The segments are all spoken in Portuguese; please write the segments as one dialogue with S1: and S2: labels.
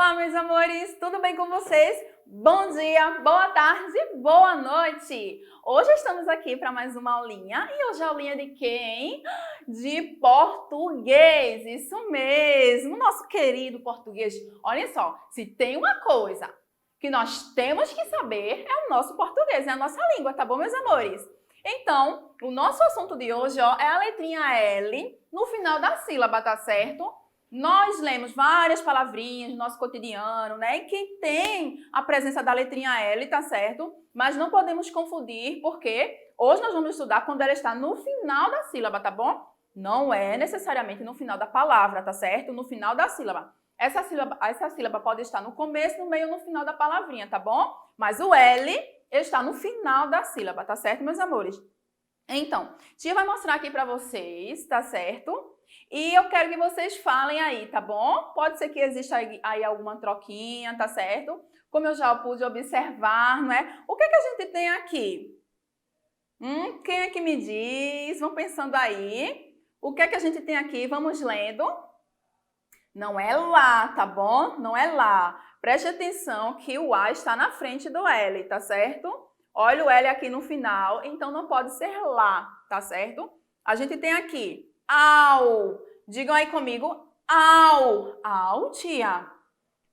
S1: Olá, meus amores, tudo bem com vocês? Bom dia, boa tarde, boa noite! Hoje estamos aqui para mais uma aulinha e hoje é a aulinha de quem? De português, isso mesmo, nosso querido português. Olha só, se tem uma coisa que nós temos que saber é o nosso português, é a nossa língua, tá bom, meus amores? Então, o nosso assunto de hoje é a letrinha L no final da sílaba, tá certo? Nós lemos várias palavrinhas no nosso cotidiano, né? Que tem a presença da letrinha L, tá certo? Mas não podemos confundir, porque hoje nós vamos estudar quando ela está no final da sílaba, tá bom? Não é necessariamente no final da palavra, tá certo? No final da sílaba. Essa sílaba pode estar no começo, no meio ou no final da palavrinha, tá bom? Mas o L está no final da sílaba, tá certo, meus amores? Então, tia vai mostrar aqui para vocês, tá certo? E eu quero que vocês falem aí, tá bom? Pode ser que exista aí alguma troquinha, tá certo? Como eu já pude observar, não é? O que é que a gente tem aqui? Quem é que me diz? Vão pensando aí. O que é que a gente tem aqui? Vamos lendo. Não é lá, tá bom? Não é lá. Preste atenção que o A está na frente do L, tá certo? Olha o L aqui no final, então não pode ser lá, tá certo? A gente tem aqui ao. Digam aí comigo, ao. Ao, tia.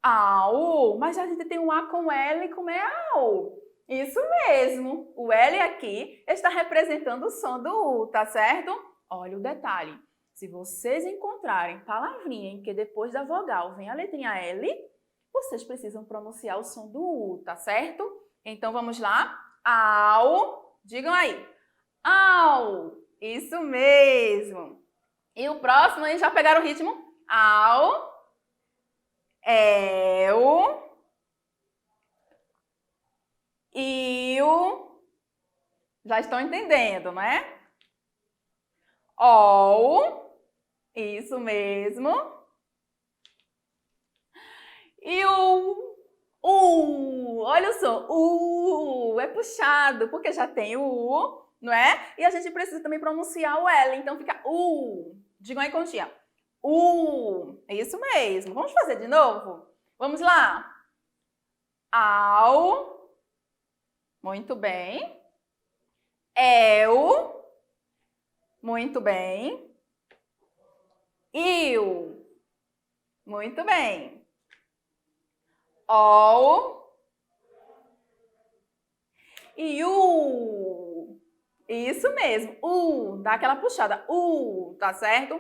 S1: Ao. Mas a gente tem um A com L, como é ao? Isso mesmo. O L aqui está representando o som do U, tá certo? Olha o detalhe. Se vocês encontrarem palavrinha em que depois da vogal vem a letrinha L, vocês precisam pronunciar o som do U, tá certo? Então vamos lá. Ao. Digam aí. Ao. Isso mesmo. E o próximo, aí já pegaram o ritmo? Ao. Eu. Eu. Já estão entendendo, não é? Ol. Isso mesmo. E o olha o som. É puxado, porque já tem o U, não é? E a gente precisa também pronunciar o L, então fica Digam aí com tia. É isso mesmo. Vamos fazer de novo? Vamos lá. Ao. Muito bem. Eu. Muito bem. Eu. Muito bem. Ol. E U. Isso mesmo. Dá aquela puxada. Tá certo?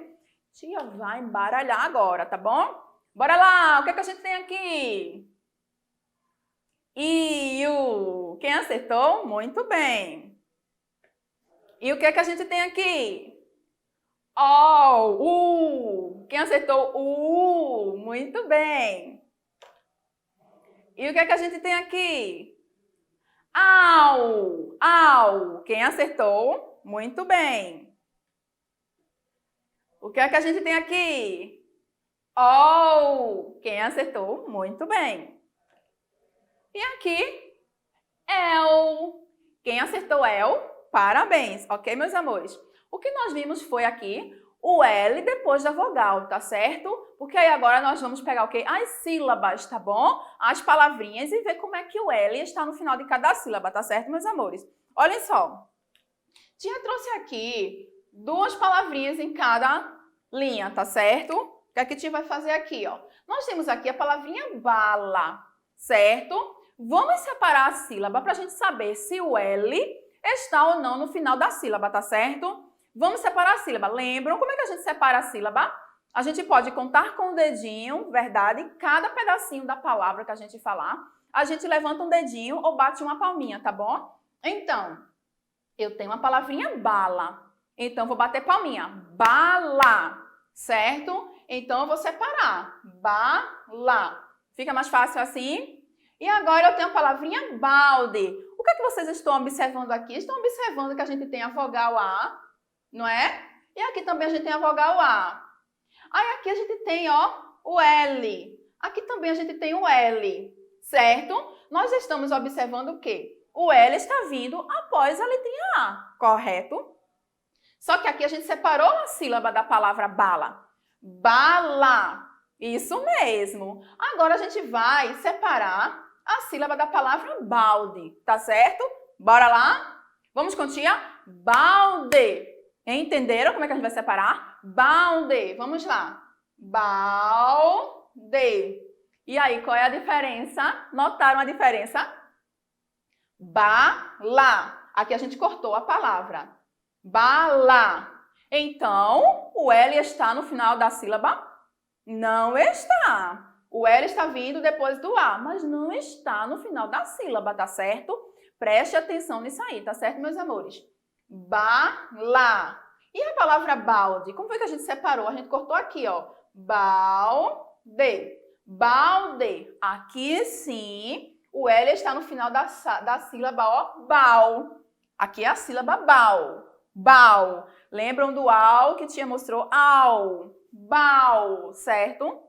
S1: Tia vai embaralhar agora, tá bom? Bora lá. O que é que a gente tem aqui? Iu. Quem acertou? Muito bem. E o que é que a gente tem aqui? Quem acertou? Muito bem. E o que é que a gente tem aqui? Au. Quem acertou? Muito bem. O que é que a gente tem aqui? Quem acertou? Muito bem. E aqui? El. Quem acertou el? Parabéns, ok, meus amores? O que nós vimos foi aqui o L depois da vogal, tá certo? Porque aí agora nós vamos pegar o quê? As sílabas, tá bom? As palavrinhas e ver como é que o L está no final de cada sílaba, tá certo, meus amores? Olhem só. Tia trouxe aqui duas palavrinhas em cada linha, tá certo? O que é que a tia vai fazer aqui, ó? Nós temos aqui a palavrinha bala, certo? Vamos separar a sílaba para a gente saber se o L está ou não no final da sílaba, tá certo? Vamos separar a sílaba. Lembram como é que a gente separa a sílaba? A gente pode contar com o dedinho, verdade? Cada pedacinho da palavra que a gente falar, a gente levanta um dedinho ou bate uma palminha, tá bom? Então, eu tenho uma palavrinha bala. Então, vou bater palminha. Bala, certo? Então, eu vou separar. Bala. Fica mais fácil assim? E agora eu tenho a palavrinha balde. O que é que vocês estão observando aqui? Estão observando que a gente tem a vogal A, não é? E aqui também a gente tem a vogal A. Aí aqui a gente tem, ó, o L. Aqui também a gente tem o L, certo? Nós estamos observando o quê? O L está vindo após a letrinha A, correto? Só que aqui a gente separou a sílaba da palavra bala. Bala, Isso mesmo. Agora a gente vai separar a sílaba da palavra balde, tá certo? Bora lá? Vamos continuar? Balde. Entenderam como é que a gente vai separar? Balde. Vamos lá. Balde. E aí, qual é a diferença? Notaram a diferença? Bala. Aqui a gente cortou a palavra. Bala. Então, o L está no final da sílaba? Não está. O L está vindo depois do A, mas não está no final da sílaba, tá certo? Preste atenção nisso aí, tá certo, meus amores? Bala. E a palavra balde? Como foi que a gente separou? A gente cortou aqui, ó. Balde. Balde. Aqui sim, o L está no final da sílaba, ó. Bal. Aqui é a sílaba bal. Bal. Lembram do ao que tia mostrou? Au. Bal, certo?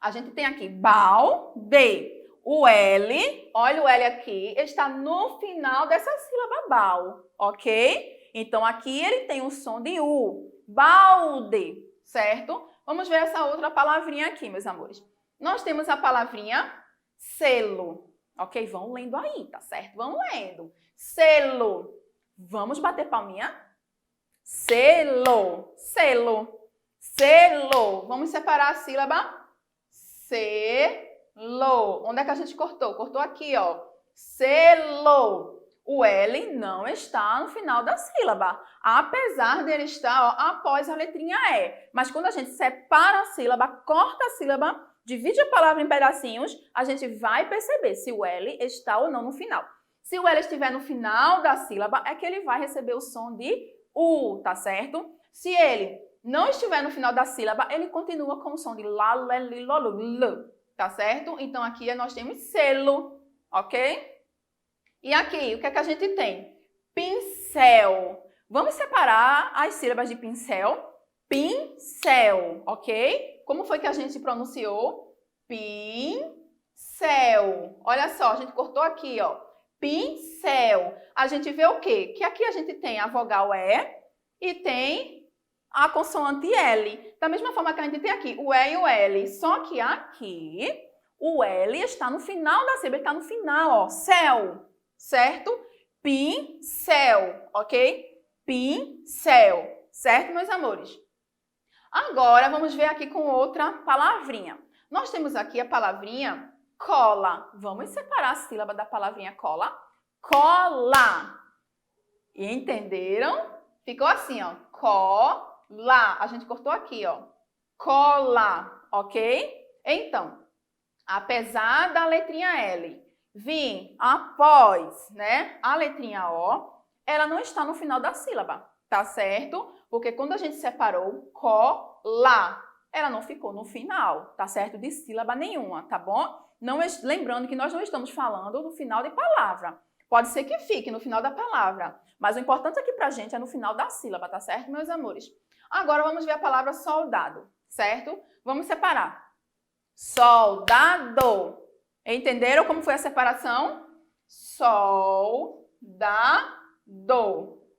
S1: A gente tem aqui balde. O L, olha o L aqui, está no final dessa sílaba bal, ok? Então, aqui ele tem o som de U. Balde, certo? Vamos ver essa outra palavrinha aqui, meus amores. Nós temos a palavrinha selo, ok? Vão lendo aí, tá certo? Vão lendo. Selo. Vamos bater palminha? Selo. Selo. Selo. Vamos separar a sílaba selo. Onde é que a gente cortou? Cortou aqui, ó. Selo. O L não está no final da sílaba, apesar dele estar, ó, após a letrinha E. Mas quando a gente separa a sílaba, corta a sílaba, divide a palavra em pedacinhos, a gente vai perceber se o L está ou não no final. Se o L estiver no final da sílaba, é que ele vai receber o som de U, tá certo? Se ele não estiver no final da sílaba, ele continua com o som de lá, lé, li, ló, lu, tá certo? Então, aqui nós temos selo, ok? E aqui, o que é que a gente tem? Pincel. Vamos separar as sílabas de pincel? Pincel, ok? Como foi que a gente pronunciou? Pincel. Olha só, a gente cortou aqui, ó. Pincel. A gente vê o quê? Que aqui a gente tem a vogal E e tem a consoante L. Da mesma forma que a gente tem aqui o E e o L. Só que aqui, o L está no final da sílaba, está no final, ó. Céu, certo? Pincel, ok? Pincel, certo, meus amores? Agora, vamos ver aqui com outra palavrinha. Nós temos aqui a palavrinha cola. Vamos separar a sílaba da palavrinha cola? Cola. Entenderam? Ficou assim, ó. Cola. A gente cortou aqui, ó. Cola, ok? Então, apesar da letrinha L vir após, né, a letrinha O, ela não está no final da sílaba, tá certo? Porque quando a gente separou cola, ela não ficou no final, tá certo? De sílaba nenhuma, tá bom? Não, lembrando que nós não estamos falando no final de palavra. Pode ser que fique no final da palavra, mas o importante aqui pra gente é no final da sílaba, tá certo, meus amores? Agora vamos ver a palavra soldado, certo? Vamos separar. Soldado. Entenderam como foi a separação? Soldado,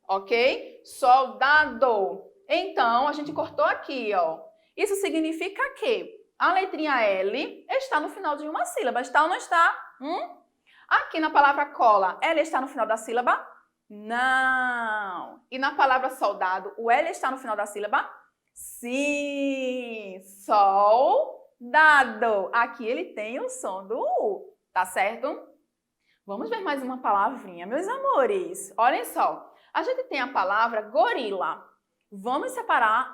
S1: ok? Soldado. Então, a gente cortou aqui, ó. Isso significa que a letrinha L está no final de uma sílaba. Está ou não está? Aqui na palavra cola, L está no final da sílaba? Não. E na palavra soldado, o L está no final da sílaba? Sim. Soldado. Aqui ele tem o som do U, tá certo? Vamos ver mais uma palavrinha, meus amores. Olhem só. A gente tem a palavra gorila. Vamos separar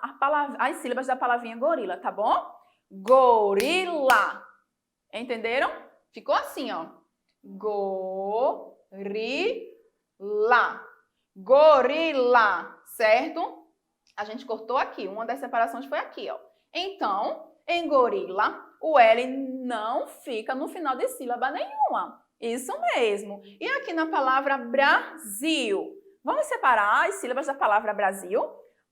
S1: as sílabas da palavrinha gorila, tá bom? Gorila. Entenderam? Ficou assim, ó. Gorila. Gorila, certo? A gente cortou aqui. Uma das separações foi aqui, ó. Então, em gorila, o L não fica no final de sílaba nenhuma. Isso mesmo. E aqui na palavra Brasil. Vamos separar as sílabas da palavra Brasil?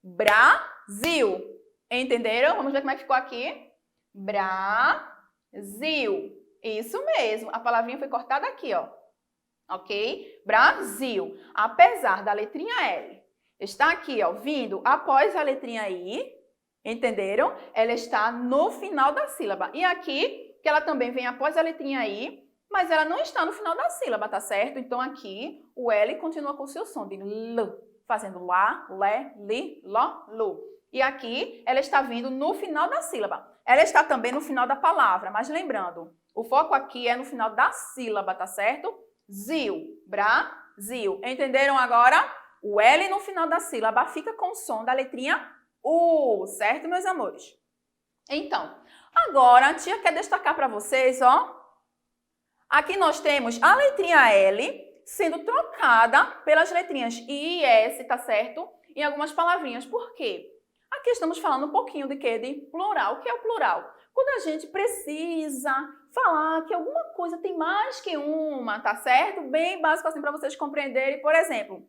S1: Brasil. Entenderam? Vamos ver como é que ficou aqui. Brasil. Isso mesmo. A palavrinha foi cortada aqui, ó. Ok? Brasil. Apesar da letrinha L estar aqui, ó, vindo após a letrinha I, Entenderam? Ela está no final da sílaba. E aqui, que ela também vem após a letrinha I, mas ela não está no final da sílaba, tá certo? Então aqui, o L continua com o seu som de L, fazendo lá, lé, li, ló, lu. E aqui, ela está vindo no final da sílaba. Ela está também no final da palavra, mas lembrando, o foco aqui é no final da sílaba, tá certo? Zil, Brasil. Entenderam agora? O L no final da sílaba fica com o som da letrinha U, certo, meus amores? Então, agora a tia quer destacar para vocês, ó. Aqui nós temos a letrinha L sendo trocada pelas letrinhas I e S, tá certo? Em algumas palavrinhas. Por quê? Aqui estamos falando um pouquinho de quê? De plural. O que é o plural? Quando a gente precisa falar que alguma coisa tem mais que uma, tá certo? Bem básico assim para vocês compreenderem. Por exemplo,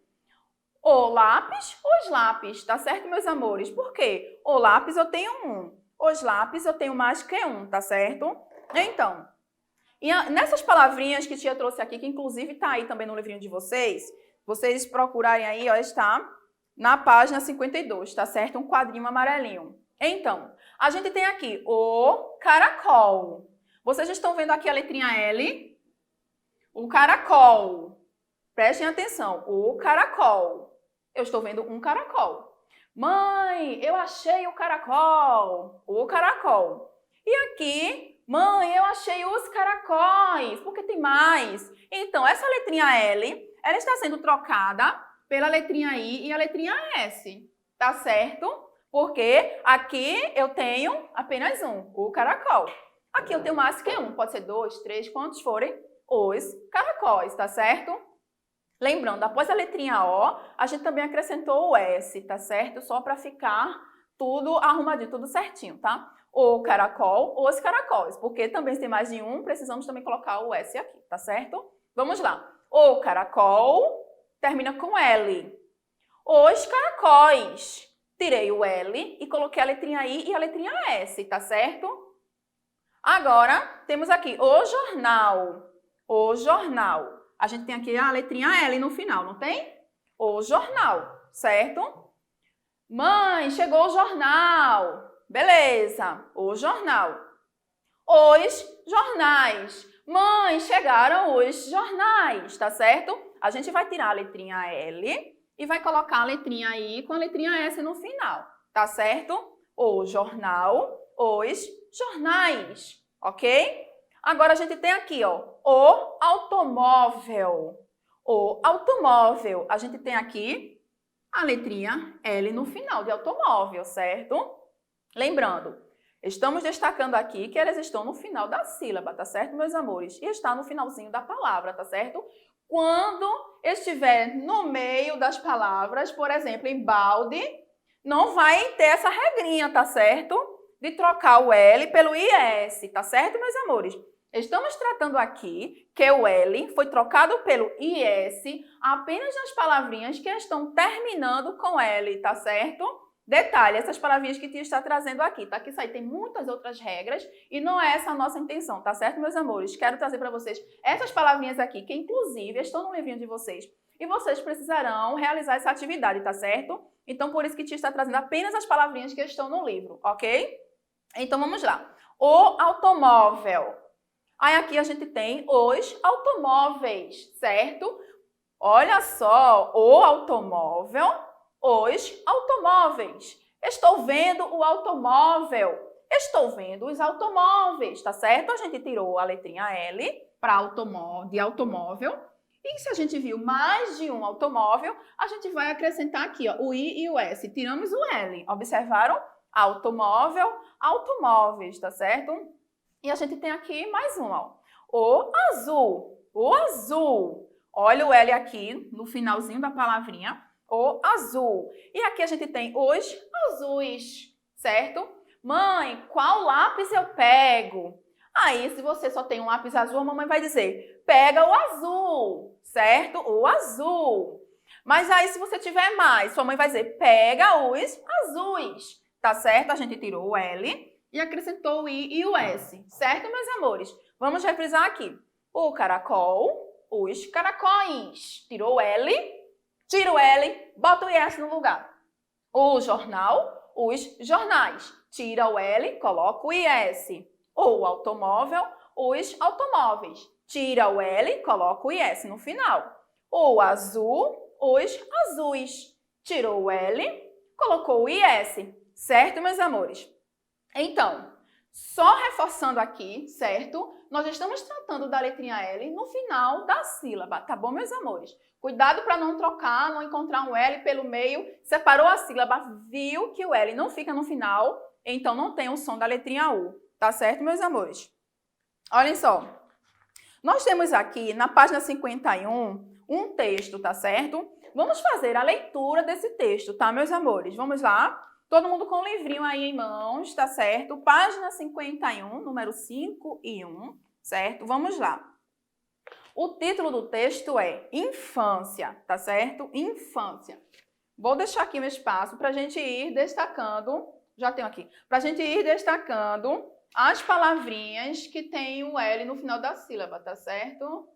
S1: o lápis, os lápis, tá certo, meus amores? Por quê? O lápis eu tenho um, os lápis eu tenho mais que um, tá certo? Então, e nessas palavrinhas que tia trouxe aqui, que inclusive está aí também no livrinho de vocês procurarem aí, ó, está na página 52, tá certo? Um quadrinho amarelinho. Então, a gente tem aqui o caracol. Vocês estão vendo aqui a letrinha L? O caracol. Prestem atenção, o caracol. Eu estou vendo um caracol. Mãe, eu achei o caracol. O caracol. E aqui, mãe, eu achei os caracóis, porque tem mais. Então, essa letrinha L, ela está sendo trocada pela letrinha I e a letrinha S, tá certo? Porque aqui eu tenho apenas um, o caracol. Aqui eu tenho mais que um, pode ser 2, 3, quantos forem os caracóis, tá certo? Lembrando, após a letrinha O, a gente também acrescentou o S, tá certo? Só para ficar tudo arrumadinho, tudo certinho, tá? O caracol, os caracóis, porque também se tem mais de um, precisamos também colocar o S aqui, tá certo? Vamos lá. O caracol termina com L. Os caracóis. Tirei o L e coloquei a letrinha I e a letrinha S, tá certo? Agora, temos aqui o jornal. O jornal. A gente tem aqui a letrinha L no final, não tem? O jornal, certo? Mãe, chegou o jornal. Beleza, o jornal. Os jornais. Mãe, chegaram os jornais, tá certo? A gente vai tirar a letrinha L e vai colocar a letrinha I com a letrinha S no final, tá certo? O jornal, os jornais, ok? Agora a gente tem aqui, ó, o automóvel. O automóvel. A gente tem aqui a letrinha L no final de automóvel, certo? Lembrando, estamos destacando aqui que elas estão no final da sílaba, tá certo, meus amores? E está no finalzinho da palavra, tá certo? Quando estiver no meio das palavras, por exemplo, em balde, não vai ter essa regrinha, tá certo? De trocar o L pelo IS, tá certo, meus amores? Estamos tratando aqui que o L foi trocado pelo IS apenas nas palavrinhas que estão terminando com L, tá certo? Detalhe, essas palavrinhas que tia está trazendo aqui, tá? Que isso aí tem muitas outras regras e não é essa a nossa intenção, tá certo, meus amores? Quero trazer para vocês essas palavrinhas aqui, que inclusive estão no livrinho de vocês. E vocês precisarão realizar essa atividade, tá certo? Então, por isso que tia está trazendo apenas as palavrinhas que estão no livro, ok? Então, vamos lá. O automóvel. Aí aqui a gente tem os automóveis, certo? Olha só, o automóvel, os automóveis. Estou vendo o automóvel. Estou vendo os automóveis, tá certo? A gente tirou a letrinha L para de automóvel. E se a gente viu mais de um automóvel, a gente vai acrescentar aqui, ó, o I e o S. Tiramos o L. Observaram? Automóvel, automóveis, tá certo? E a gente tem aqui mais um, ó. O azul. O azul. Olha o L aqui no finalzinho da palavrinha. O azul. E aqui a gente tem os azuis, certo? Mãe, qual lápis eu pego? Aí, se você só tem um lápis azul, a mamãe vai dizer, pega o azul, certo? O azul. Mas aí, se você tiver mais, sua mãe vai dizer, pega os azuis, tá certo? A gente tirou o L e acrescentou o I e o S, certo, meus amores? Vamos reprisar aqui. O caracol, os caracóis. Tirou o L, tira o L, bota o IS no lugar. O jornal, os jornais. Tira o L, coloca o IS. Ou o automóvel, os automóveis. Tira o L, coloca o IS no final. O azul, os azuis. Tirou o L, colocou o IS. Certo, meus amores? Então, só reforçando aqui, certo? Nós estamos tratando da letrinha L no final da sílaba, tá bom, meus amores? Cuidado para não trocar, não encontrar um L pelo meio. Separou a sílaba, viu que o L não fica no final, então não tem o som da letrinha U, tá certo, meus amores? Olhem só. Nós temos aqui, na página 51, um texto, tá certo? Vamos fazer a leitura desse texto, tá, meus amores? Vamos lá? Todo mundo com o livrinho aí em mãos, tá certo? Página 51, número 5 e 1, certo? Vamos lá. O título do texto é Infância, tá certo? Infância. Vou deixar aqui um espaço para a gente ir destacando, já tenho aqui, para a gente ir destacando as palavrinhas que tem o L no final da sílaba, tá certo?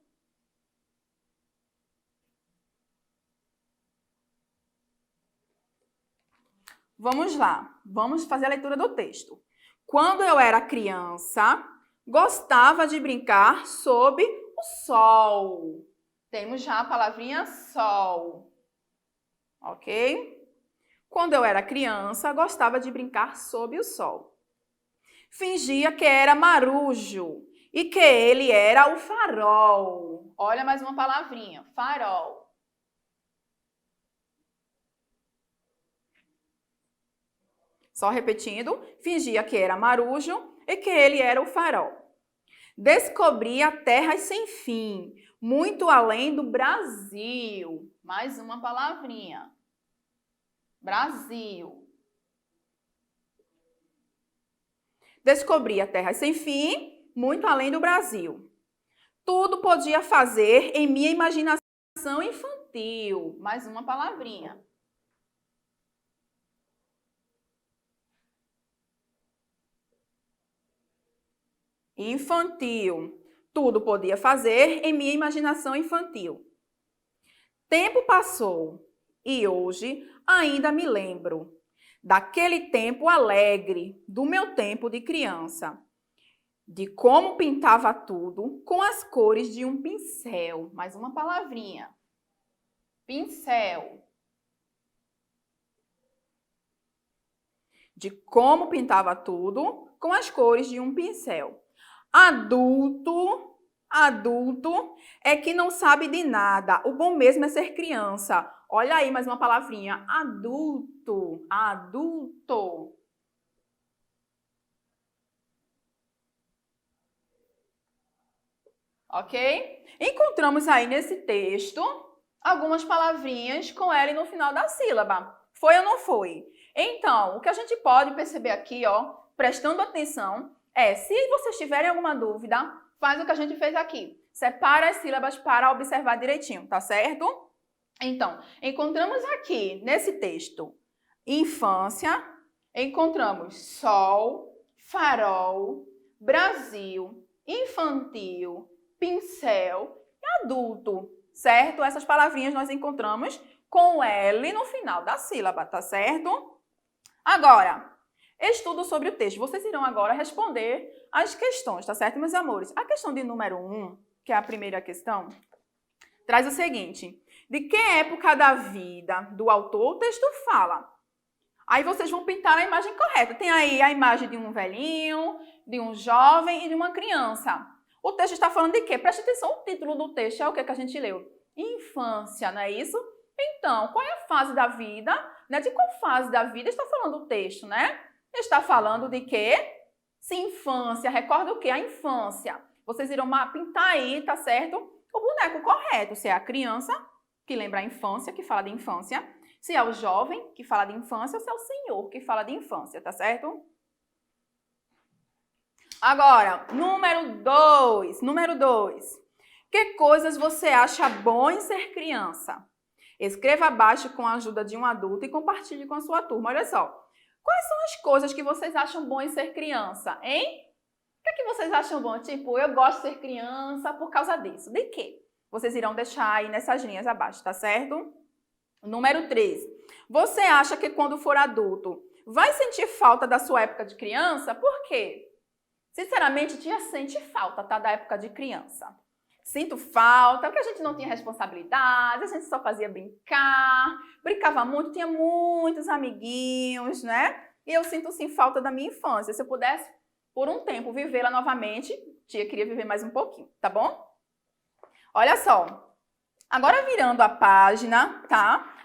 S1: Vamos lá, vamos fazer a leitura do texto. Quando eu era criança, gostava de brincar sob o sol. Temos já a palavrinha sol, ok? Quando eu era criança, gostava de brincar sob o sol. Fingia que era marujo e que ele era o farol. Olha mais uma palavrinha, farol. Só repetindo, fingia que era marujo e que ele era o farol. Descobria terras sem fim, muito além do Brasil. Mais uma palavrinha. Brasil. Descobria terras sem fim, muito além do Brasil. Tudo podia fazer em minha imaginação infantil. Mais uma palavrinha. Infantil. Tudo podia fazer em minha imaginação infantil. Tempo passou e hoje ainda me lembro daquele tempo alegre, do meu tempo de criança, de como pintava tudo com as cores de um pincel. Mais uma palavrinha. Pincel. De como pintava tudo com as cores de um pincel. Adulto é que não sabe de nada. O bom mesmo é ser criança. Olha aí mais uma palavrinha. Adulto. Ok? Encontramos aí nesse texto algumas palavrinhas com L no final da sílaba. Foi ou não foi? Então, o que a gente pode perceber aqui, ó, prestando atenção, se vocês tiverem alguma dúvida, faz o que a gente fez aqui. Separa as sílabas para observar direitinho, tá certo? Então, encontramos aqui, nesse texto, infância, encontramos sol, farol, Brasil, infantil, pincel e adulto, certo? Essas palavrinhas nós encontramos com L no final da sílaba, tá certo? Agora, estudo sobre o texto. Vocês irão agora responder as questões, tá certo, meus amores? A questão de número 1, que é a primeira questão, traz o seguinte: de que época da vida do autor o texto fala? Aí vocês vão pintar a imagem correta. Tem aí a imagem de um velhinho, de um jovem e de uma criança. O texto está falando de quê? Preste atenção, o título do texto é o que a gente leu? Infância, não é isso? Então, qual é a fase da vida? Né? De qual fase da vida está falando o texto, né? Está falando de quê? Se infância, recorda o quê? A infância. Vocês irão pintar aí, tá certo? O boneco correto, se é a criança, que lembra a infância, que fala de infância, se é o jovem, que fala de infância, ou se é o senhor, que fala de infância, tá certo? Agora, número 2. Que coisas você acha bom em ser criança? Escreva abaixo com a ajuda de um adulto e compartilhe com a sua turma. Olha só, quais são as coisas que vocês acham bom em ser criança, hein? O que vocês acham bom? Tipo, eu gosto de ser criança por causa disso. De quê? Vocês irão deixar aí nessas linhas abaixo, tá certo? Número 3. Você acha que quando for adulto, Vai sentir falta da sua época de criança? Por quê? Sinceramente, tia sente falta, tá? Da época de criança. Sinto falta, porque a gente não tinha responsabilidade, a gente só fazia brincar, brincava muito, tinha muitos amiguinhos, né? E eu sinto, sim, falta da minha infância. Se eu pudesse, por um tempo, vivê-la novamente, tia queria viver mais um pouquinho, tá bom? Olha só. Agora virando a página, tá?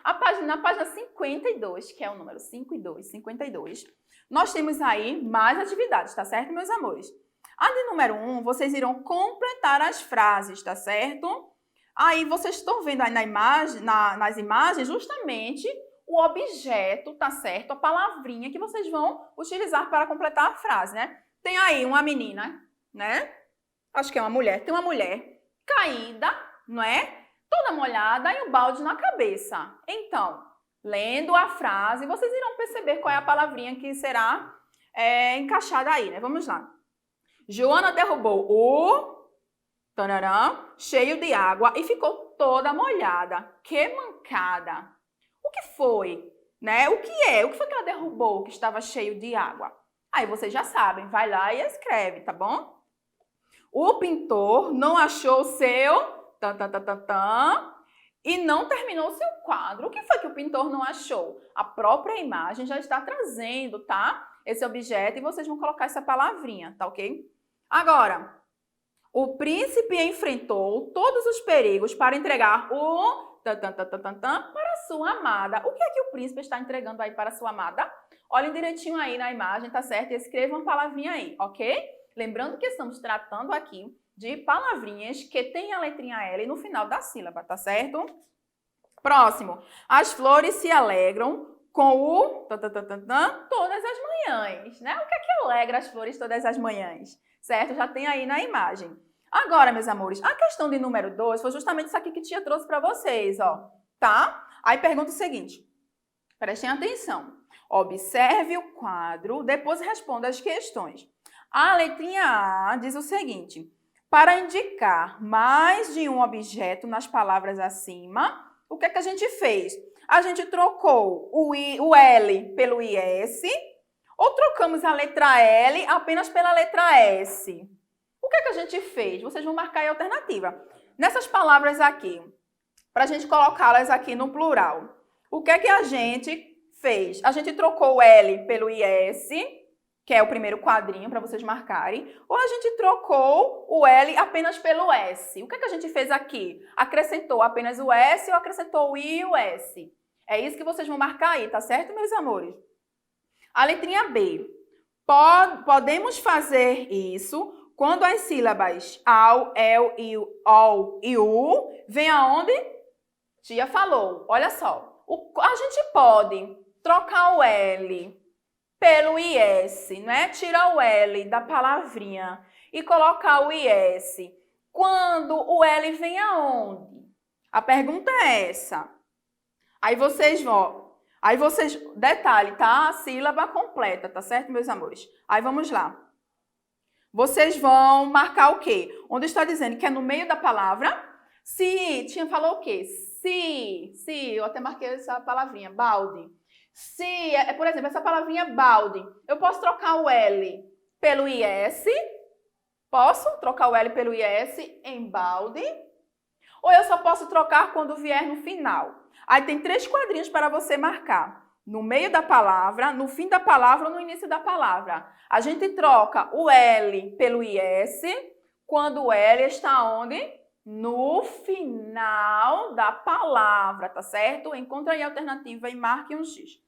S1: Na página 52, que é o número 52, nós temos aí mais atividades, tá certo, meus amores? A de número 1, vocês irão completar as frases, tá certo? Aí vocês estão vendo aí nas imagens justamente o objeto, tá certo? A palavrinha que vocês vão utilizar para completar a frase, né? Tem aí uma menina, né? Acho que é uma mulher. Tem uma mulher caída, não é? Toda molhada e um balde na cabeça. Então, lendo a frase, vocês irão perceber qual é a palavrinha que será encaixada aí, né? Vamos lá. Joana derrubou o tararã, cheio de água e ficou toda molhada. Que mancada! O que foi? Né? O que é? O que foi que ela derrubou que estava cheio de água? Aí vocês já sabem, vai lá e escreve, tá bom? O pintor não achou o seu e não terminou o seu quadro. O que foi que o pintor não achou? A própria imagem já está trazendo, tá? Esse objeto e vocês vão colocar essa palavrinha, tá ok? Agora, o príncipe enfrentou todos os perigos para entregar o para sua amada. O que é que o príncipe está entregando aí para sua amada? Olhem direitinho aí na imagem, tá certo? E escrevam uma palavrinha aí, ok? Lembrando que estamos tratando aqui de palavrinhas que tem a letrinha L no final da sílaba, tá certo? Próximo. As flores se alegram com o todas as manhãs, né? O que é que alegra as flores todas as manhãs? Certo? Já tem aí na imagem. Agora, meus amores, a questão de número 2 foi justamente isso aqui que tia trouxe para vocês, ó, tá? Aí pergunta o seguinte, prestem atenção. Observe o quadro, depois responda as questões. A letrinha A diz o seguinte, para indicar mais de um objeto nas palavras acima, o que é que a gente fez? A gente trocou o L pelo IS ou trocamos a letra L apenas pela letra S? O que é que a gente fez? Vocês vão marcar aí a alternativa. Nessas palavras aqui, para a gente colocá-las aqui no plural, o que é que a gente fez? A gente trocou o L pelo IS, que é o primeiro quadrinho para vocês marcarem, ou a gente trocou o L apenas pelo S? O que é que a gente fez aqui? Acrescentou apenas o S ou acrescentou o I e o S? É isso que vocês vão marcar aí, tá certo, meus amores? A letrinha B. Podemos fazer isso quando as sílabas ao, el, iu, ol e u vêm aonde? Tia falou. Olha só. A gente pode trocar o L pelo IS, né? Tirar o L da palavrinha e colocar o IS. Quando o L vem aonde? A pergunta é essa. Aí vocês detalhe, tá? A sílaba completa, tá certo, meus amores? Aí vamos lá. Vocês vão marcar o quê? Onde está dizendo que é no meio da palavra. Se, tia falou o quê? Se, eu até marquei essa palavrinha, balde. Se, por exemplo, essa palavrinha balde, eu posso trocar o L pelo IS? Posso trocar o L pelo IS em balde? Ou eu só posso trocar quando vier no final? Aí tem 3 quadrinhos para você marcar. No meio da palavra, no fim da palavra ou no início da palavra. A gente troca o L pelo IS quando o L está onde? No final da palavra, tá certo? Encontra aí a alternativa e marque um X.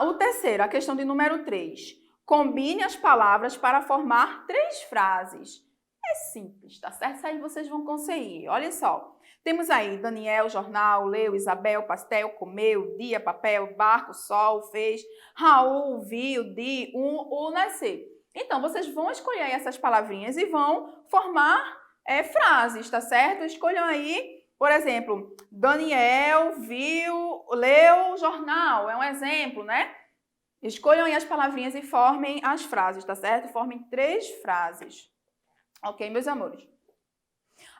S1: O terceiro, a questão de número 3. Combine as palavras para formar 3 frases. É simples, tá certo? Isso aí vocês vão conseguir. Olha só. Temos aí Daniel, jornal, leu, Isabel, pastel, comeu, dia, papel, barco, sol, fez, Raul, viu, o nascer. Então, vocês vão escolher aí essas palavrinhas e vão formar frases, tá certo? Escolham aí, por exemplo, Daniel, viu, leu, jornal, é um exemplo, né? Escolham aí as palavrinhas e formem as frases, tá certo? Formem 3 frases. Ok, meus amores?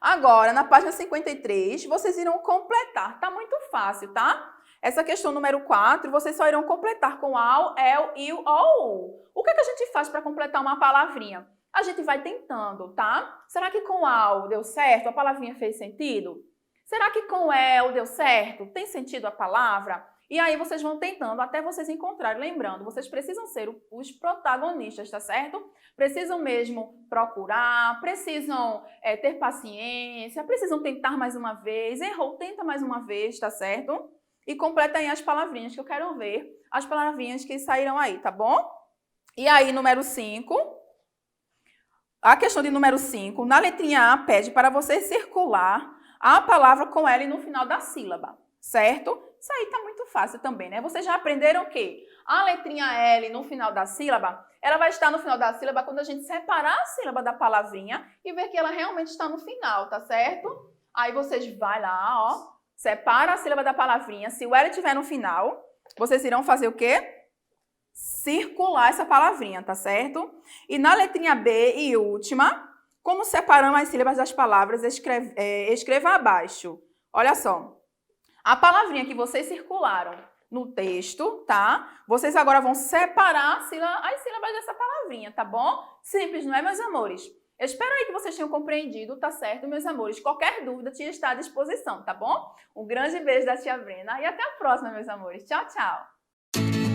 S1: Agora, na página 53, vocês irão completar. Tá muito fácil, tá? Essa questão número 4, vocês só irão completar com ao, el, il ou u. O que é que a gente faz para completar uma palavrinha? A gente vai tentando, tá? Será que com ao deu certo? A palavrinha fez sentido? Será que com el deu certo? Tem sentido a palavra? E aí vocês vão tentando até vocês encontrarem. Lembrando, vocês precisam ser os protagonistas, tá certo? Precisam mesmo procurar, precisam ter paciência, precisam tentar mais uma vez. Errou, tenta mais uma vez, tá certo? E completa aí as palavrinhas, que eu quero ver as palavrinhas que saíram aí, tá bom? E aí, número 5. A questão de número 5, na letrinha A, pede para você circular a palavra com L no final da sílaba, certo? Isso aí tá muito fácil também, né? Vocês já aprenderam o quê? A letrinha L no final da sílaba, ela vai estar no final da sílaba quando a gente separar a sílaba da palavrinha e ver que ela realmente está no final, tá certo? Aí vocês vai lá, ó, separa a sílaba da palavrinha. Se o L estiver no final, vocês irão fazer o quê? Circular essa palavrinha, tá certo? E na letrinha B e última, como separamos as sílabas das palavras, escreva abaixo. Olha só. A palavrinha que vocês circularam no texto, tá? Vocês agora vão separar as sílabas dessa palavrinha, tá bom? Simples, não é, meus amores? Eu espero aí que vocês tenham compreendido, tá certo, meus amores? Qualquer dúvida, tia está à disposição, tá bom? Um grande beijo da tia Brena e até a próxima, meus amores. Tchau, tchau!